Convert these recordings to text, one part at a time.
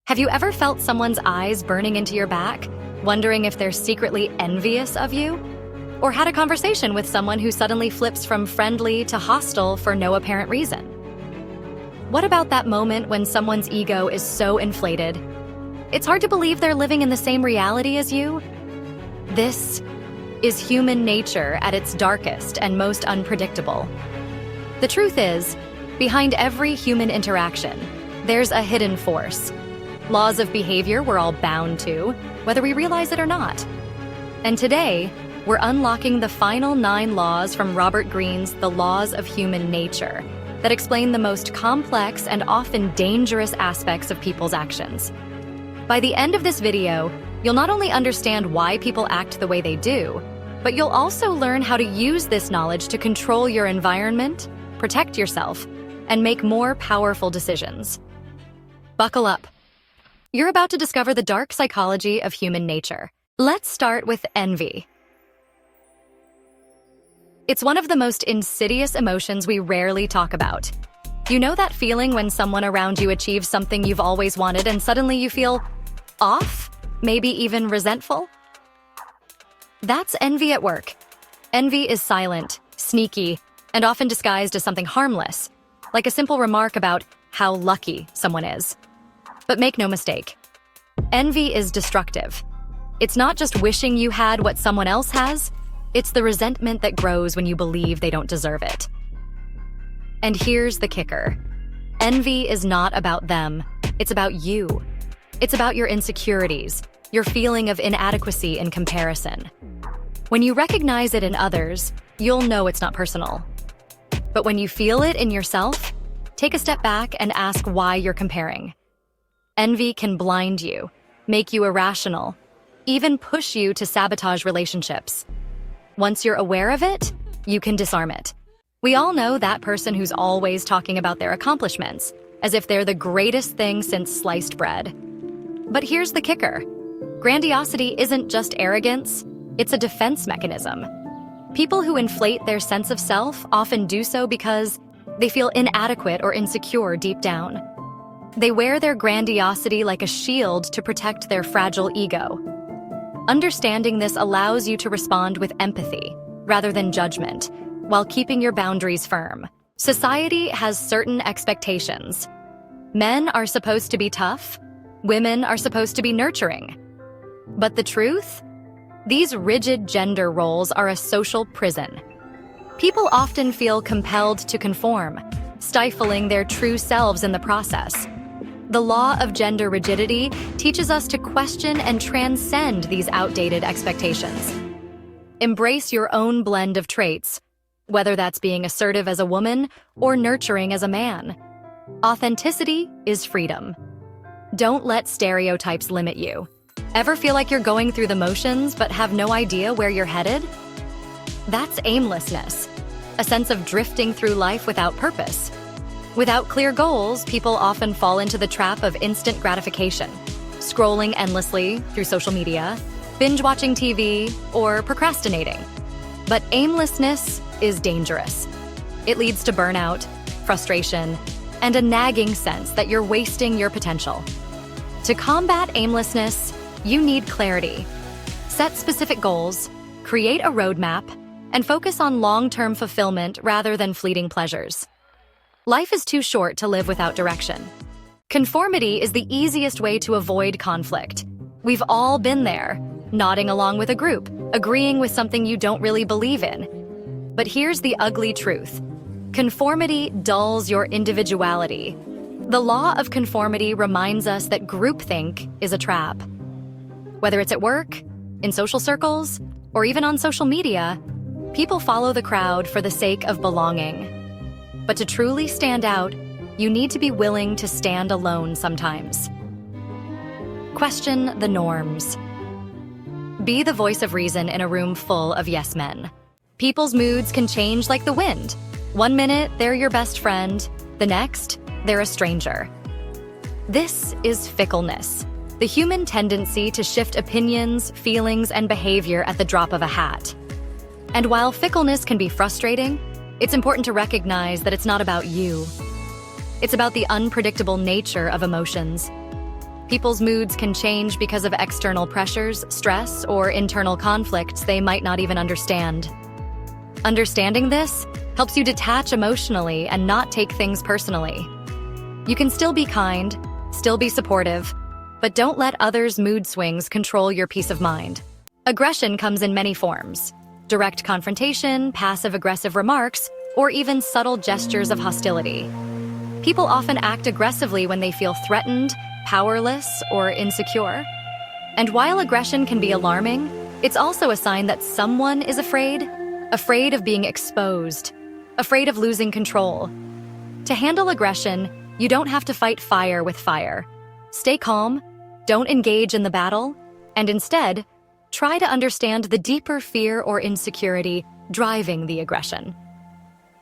Have you ever felt someone's eyes burning into your back, wondering if they're secretly envious of you? Or had a conversation with someone who suddenly flips from friendly to hostile for no apparent reason? What about that moment when someone's ego is so inflated, it's hard to believe they're living in the same reality as you? This is human nature at its darkest and most unpredictable. The truth is, behind every human interaction, there's a hidden force. Laws of behavior we're all bound to, whether we realize it or not. And today, we're unlocking the final 9 laws from Robert Greene's The Laws of Human Nature that explain the most complex and often dangerous aspects of people's actions. By the end of this video, you'll not only understand why people act the way they do, but you'll also learn how to use this knowledge to control your environment, protect yourself, and make more powerful decisions. Buckle up. You're about to discover the dark psychology of human nature. Let's start with envy. It's one of the most insidious emotions we rarely talk about. You know that feeling when someone around you achieves something you've always wanted and suddenly you feel off, maybe even resentful? That's envy at work. Envy is silent, sneaky, and often disguised as something harmless, like a simple remark about how lucky someone is. But make no mistake, envy is destructive. It's not just wishing you had what someone else has, it's the resentment that grows when you believe they don't deserve it. And here's the kicker. Envy is not about them, it's about you. It's about your insecurities, your feeling of inadequacy in comparison. When you recognize it in others, you'll know it's not personal. But when you feel it in yourself, take a step back and ask why you're comparing. Envy can blind you, make you irrational, even push you to sabotage relationships. Once you're aware of it, you can disarm it. We all know that person who's always talking about their accomplishments, as if they're the greatest thing since sliced bread. But here's the kicker. Grandiosity isn't just arrogance, it's a defense mechanism. People who inflate their sense of self often do so because they feel inadequate or insecure deep down. They wear their grandiosity like a shield to protect their fragile ego. Understanding this allows you to respond with empathy, rather than judgment, while keeping your boundaries firm. Society has certain expectations. Men are supposed to be tough, women are supposed to be nurturing. But the truth? These rigid gender roles are a social prison. People often feel compelled to conform, stifling their true selves in the process. The law of gender rigidity teaches us to question and transcend these outdated expectations. Embrace your own blend of traits, whether that's being assertive as a woman or nurturing as a man. Authenticity is freedom. Don't let stereotypes limit you. Ever feel like you're going through the motions but have no idea where you're headed? That's aimlessness, a sense of drifting through life without purpose. Without clear goals, people often fall into the trap of instant gratification, scrolling endlessly through social media, binge-watching TV, or procrastinating. But aimlessness is dangerous. It leads to burnout, frustration, and a nagging sense that you're wasting your potential. To combat aimlessness, you need clarity. Set specific goals, create a roadmap, and focus on long-term fulfillment rather than fleeting pleasures. Life is too short to live without direction. Conformity is the easiest way to avoid conflict. We've all been there, nodding along with a group, agreeing with something you don't really believe in. But here's the ugly truth. Conformity dulls your individuality. The law of conformity reminds us that groupthink is a trap. Whether it's at work, in social circles, or even on social media, people follow the crowd for the sake of belonging. But to truly stand out, you need to be willing to stand alone sometimes. Question the norms. Be the voice of reason in a room full of yes men. People's moods can change like the wind. One minute, they're your best friend. The next, they're a stranger. This is fickleness, the human tendency to shift opinions, feelings, and behavior at the drop of a hat. And while fickleness can be frustrating, it's important to recognize that it's not about you. It's about the unpredictable nature of emotions. People's moods can change because of external pressures, stress, or internal conflicts they might not even understand. Understanding this helps you detach emotionally and not take things personally. You can still be kind, still be supportive, but don't let others' mood swings control your peace of mind. Aggression comes in many forms: direct confrontation, passive-aggressive remarks, or even subtle gestures of hostility. People often act aggressively when they feel threatened, powerless, or insecure. And while aggression can be alarming, it's also a sign that someone is afraid of being exposed, afraid of losing control. To handle aggression, you don't have to fight fire with fire. Stay calm, don't engage in the battle, and instead, try to understand the deeper fear or insecurity driving the aggression.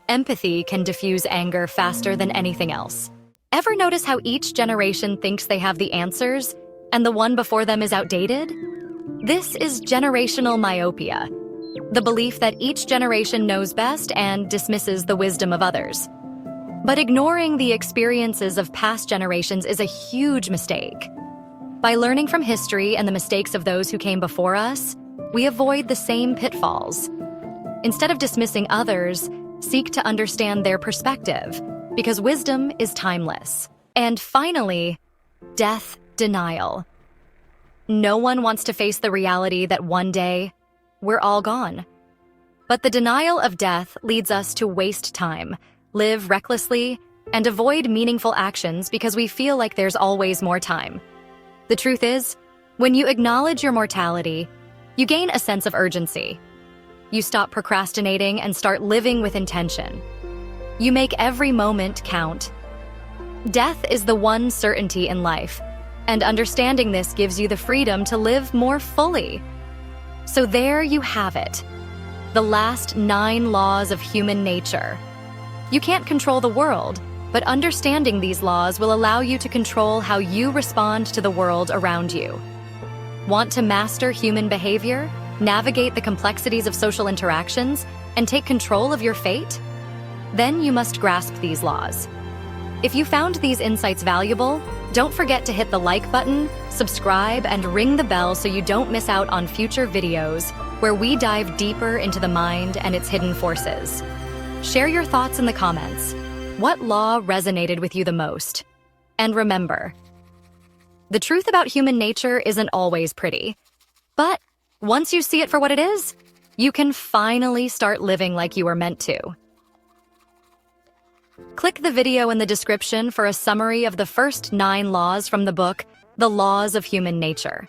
Empathy can diffuse anger faster than anything else. Ever notice how each generation thinks they have the answers, and the one before them is outdated? This is generational myopia, the belief that each generation knows best and dismisses the wisdom of others. But ignoring the experiences of past generations is a huge mistake. By learning from history and the mistakes of those who came before us, we avoid the same pitfalls. Instead of dismissing others, seek to understand their perspective, because wisdom is timeless. And finally, death denial. No one wants to face the reality that one day, we're all gone. But the denial of death leads us to waste time, live recklessly, and avoid meaningful actions because we feel like there's always more time. The truth is, when you acknowledge your mortality, you gain a sense of urgency. You stop procrastinating and start living with intention. You make every moment count. Death is the one certainty in life, and understanding this gives you the freedom to live more fully. So there you have it, the last 9 laws of human nature. You can't control the world, but understanding these laws will allow you to control how you respond to the world around you. Want to master human behavior, navigate the complexities of social interactions, and take control of your fate? Then you must grasp these laws. If you found these insights valuable, don't forget to hit the like button, subscribe, and ring the bell so you don't miss out on future videos where we dive deeper into the mind and its hidden forces. Share your thoughts in the comments. What law resonated with you the most? And remember, the truth about human nature isn't always pretty. But once you see it for what it is, you can finally start living like you were meant to. Click the video in the description for a summary of the first 9 laws from the book, The Laws of Human Nature.